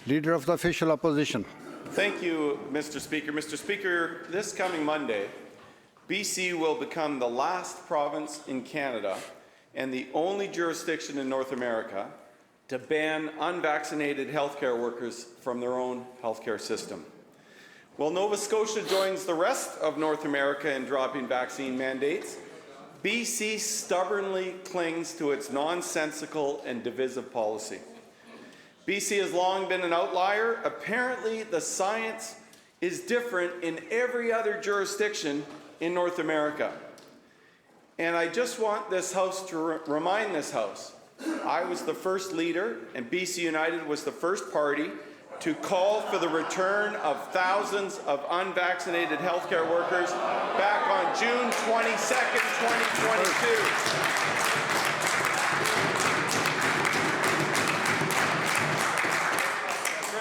Leader of the Official Opposition. Thank you, Mr. Speaker. Mr. Speaker, this coming Monday, BC will become the last province in Canada and the only jurisdiction in North America to ban unvaccinated healthcare workers from their own healthcare system. While Nova Scotia joins the rest of North America in dropping vaccine mandates, BC stubbornly clings to its nonsensical and divisive policy. BC has long been an outlier. Apparently, the science is different in every other jurisdiction in North America. And I just want this House to remind this House, I was the first leader, and BC United was the first party to call for the return of thousands of unvaccinated healthcare workers back on June 22nd, 2022.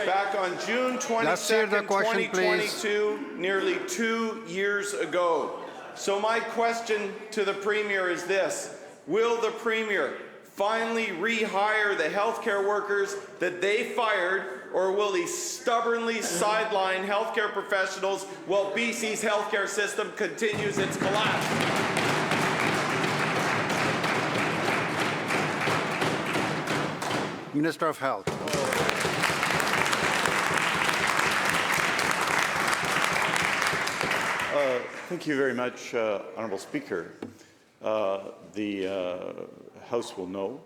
Back on June 22nd, 2022, nearly 2 years ago. So my question to the Premier is this: will the Premier finally rehire the healthcare workers that they fired, or will he stubbornly sideline healthcare professionals while BC's healthcare system continues its collapse? Minister of Health. Thank you very much, Honourable Speaker. The House will know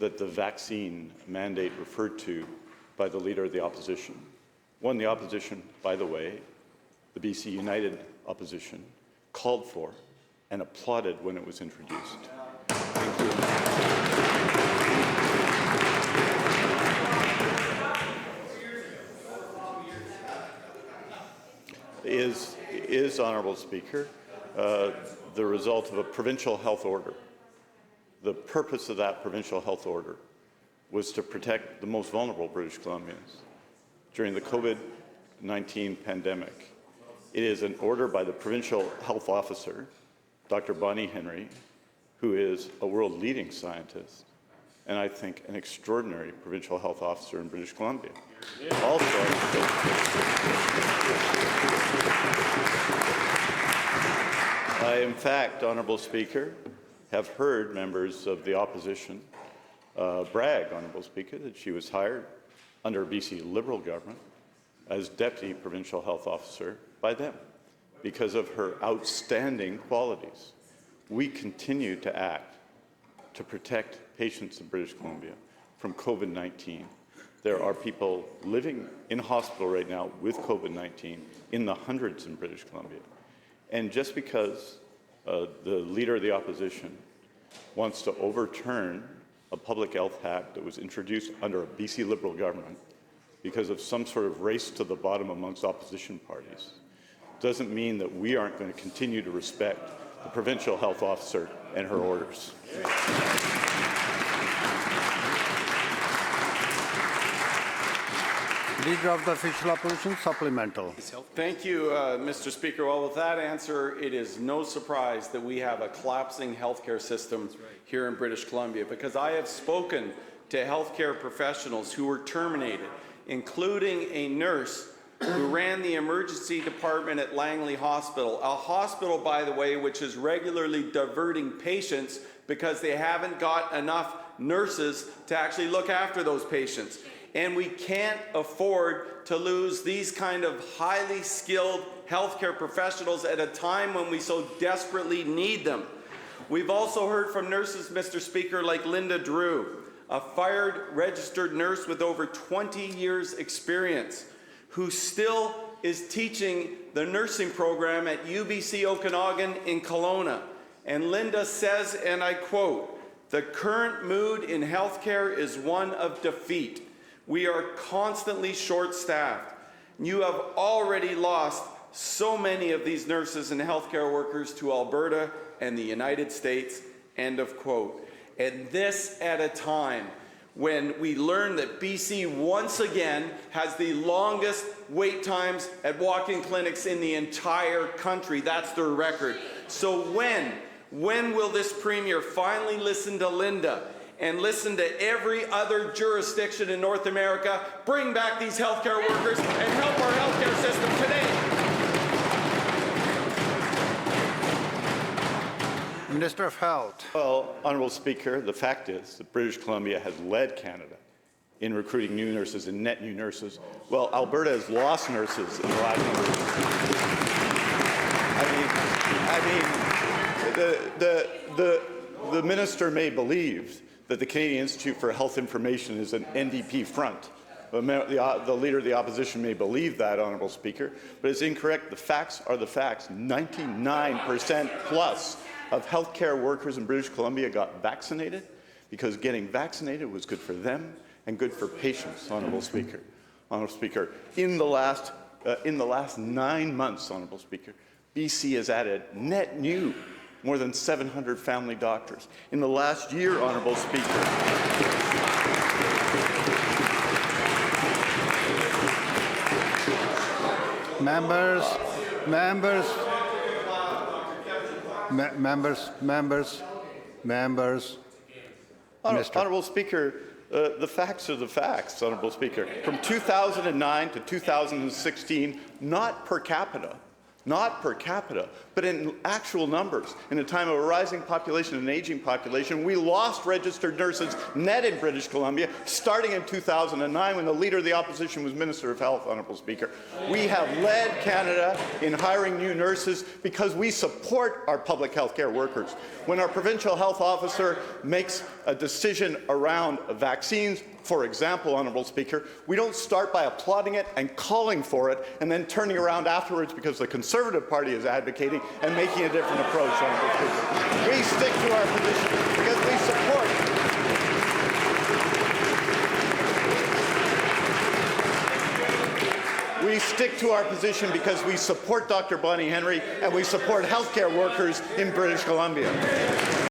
that the vaccine mandate referred to by the Leader of the Opposition, one the Opposition, by the way, the BC United Opposition, called for and applauded when it was introduced. Is Honourable Speaker, the result of a provincial health order. The purpose of that provincial health order was to protect the most vulnerable British Columbians during the COVID-19 pandemic. It is an order by the provincial health officer, Dr. Bonnie Henry, who is a world-leading scientist, and I think an extraordinary provincial health officer in British Columbia. I, in fact, Honourable Speaker, have heard members of the opposition brag, Honourable Speaker, that she was hired under a BC Liberal government as Deputy Provincial Health Officer by them because of her outstanding qualities. We continue to act to protect patients in British Columbia from COVID-19. There are people living in hospital right now with COVID-19 in the hundreds in British Columbia. And just because the Leader of the Opposition wants to overturn a public health act that was introduced under a BC Liberal government because of some sort of race to the bottom amongst opposition parties, doesn't mean that we aren't going to continue to respect the provincial health officer and her orders. Leader of the Official Opposition, supplemental. Thank you, Mr. Speaker. Well, with that answer, it is no surprise that we have a collapsing healthcare system here in British Columbia, because I have spoken to healthcare professionals who were terminated, including a nurse who ran the emergency department at Langley Hospital, a hospital, by the way, which is regularly diverting patients because they haven't got enough nurses to actually look after those patients. And we can't afford to lose these kind of highly skilled healthcare professionals at a time when we so desperately need them. We've also heard from nurses, Mr. Speaker, like Linda Drew, a fired registered nurse with over 20 years experience, who still is teaching the nursing program at UBC Okanagan in Kelowna. And Linda says, and I quote, "The current mood in healthcare is one of defeat. We are constantly short-staffed. You have already lost so many of these nurses and healthcare workers to Alberta and the United States," end of quote. And this at a time when we learn that BC once again has the longest wait times at walk-in clinics in the entire country. That's their record. So when will this Premier finally listen to Linda and listen to every other jurisdiction in North America, bring back these healthcare workers and help our healthcare system today. Minister of Health. Well, Honourable Speaker, the fact is that British Columbia has led Canada in recruiting new nurses and net new nurses. Well, Alberta has lost nurses in the last number of years. The minister may believe that the Canadian Institute for Health Information is an NDP front. The Leader of the Opposition may believe that, Honourable Speaker, but it's incorrect. The facts are the facts. 99% plus of healthcare workers in British Columbia got vaccinated because getting vaccinated was good for them and good for patients, Honourable Speaker. Honourable Speaker, in the last 9 months, Honourable Speaker, BC has added net new more than 700 family doctors. In the last year, Honourable Speaker, Members. Honourable Speaker, the facts are the facts, Honourable Speaker. From 2009 to 2016, not per capita, but in actual numbers, in a time of a rising population and an aging population, we lost registered nurses net in British Columbia, starting in 2009 when the Leader of the Opposition was Minister of Health, Honourable Speaker. We have led Canada in hiring new nurses because we support our public health care workers. When our provincial health officer makes a decision around vaccines, for example, Honourable Speaker, we don't start by applauding it and calling for it and then turning around afterwards because the Conservative Party is advocating and making a different approach, Honourable Speaker. We stick to our position because we support Dr. Bonnie Henry and we support healthcare workers in British Columbia.